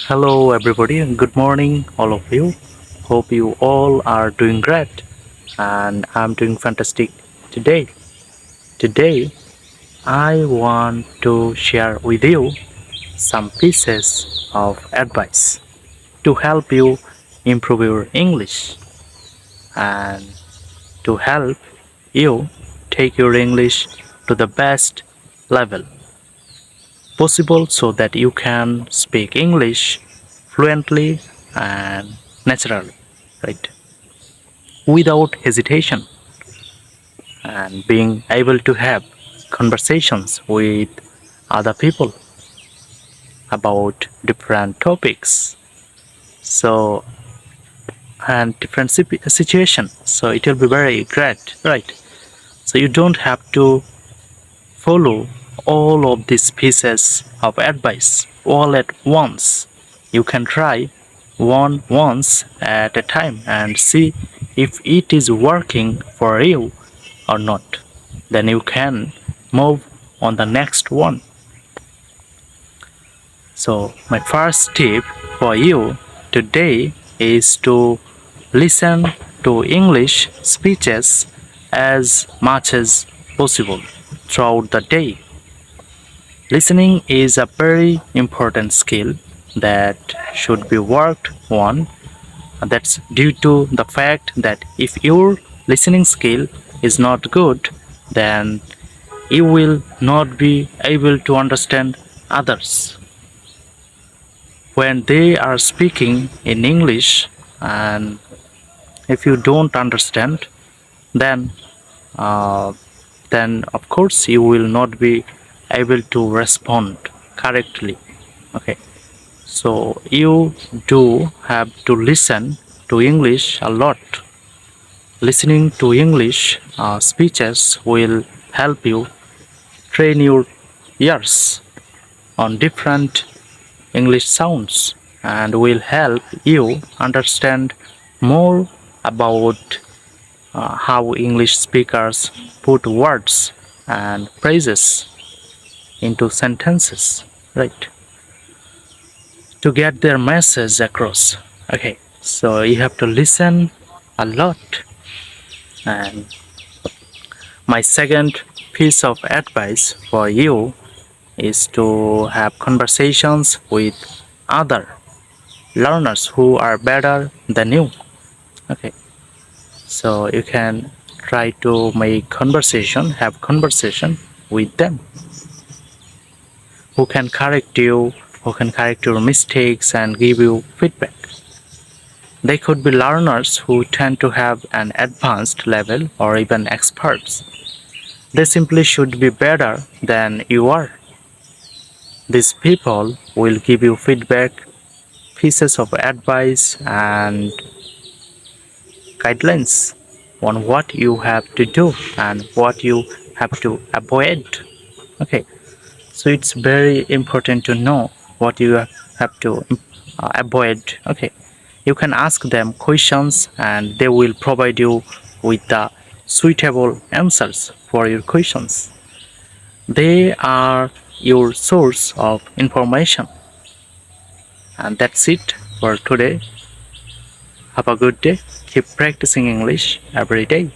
Hello, everybody, and good morning, all of you. Hope you all are doing great, and I'm doing fantastic today. Today, I want to share with you some pieces of advice to help you improve your English and to help you take your English to the best level possible so that you can speak English fluently and naturally, right? Without hesitation and being able to have conversations with other people about different topics. So, and different situation. So it will be very great, right? So you don't have to follow all of these pieces of advice all at once. You can try one once at a time and see if it is working for you or not. Then you can move on the next one. So, my first tip for you today is to listen to English speeches as much as possible throughout the day. Listening is a very important skill that should be worked on. That's due to the fact that if your listening skill is not good, then you will not be able to understand others. When they are speaking in English, and if you don't understand, then uh, then of course you will not be able to respond correctly. Okay, so you do have to listen to English a lot. Listening to English speeches will help you train your ears on different English sounds and will help you understand more about how English speakers put words and phrases into sentences, right? To get their message across. Okay, so you have to listen a lot. And my second piece of advice for you is to have conversations with other learners who are better than you. Okay, so you can try to make conversation, have conversation with them who can correct you, who can correct your mistakes and give you feedback. They could be learners who tend to have an advanced level or even experts. They simply should be better than you are. These people will give you feedback, pieces of advice, and guidelines on what you have to do and what you have to avoid. Okay, so it's very important to know what you have to avoid. Okay, you can ask them questions and they will provide you with the suitable answers for your questions. They are your source of information. And that's it for today. Have a good day. Keep practicing English every day.